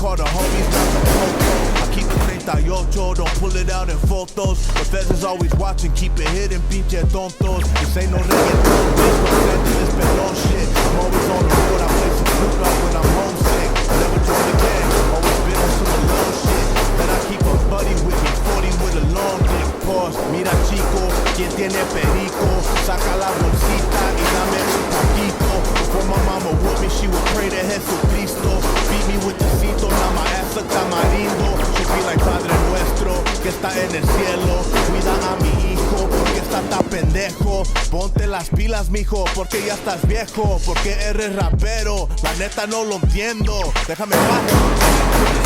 call the homies not the popo. I keep the 38, don't pull it out in photos. The feds is always watching, keep it hidden, pinche tontos. This ain't no reggaeton, this Los Angeles pelon shit. I'm always on the road, I play some Snoop Dogg when I'm homesick. I never joined the gang, always been on some alone shit. Then I keep a buddy with me, 40 with a long dick. Pause, mira chico, quien tiene perico. Saca la bolsita y dame un taquito. Before my mama whooped me, she would pray to Jesucristo. Beat me with the cito, now my ass a tamarindo. She be like Padre Nuestro, que está en el cielo. Cuida a mi hijo, porque está tan pendejo. Ponte las pilas, mijo, porque ya estás viejo. Porque eres rapero, la neta no lo entiendo. Déjame bajar.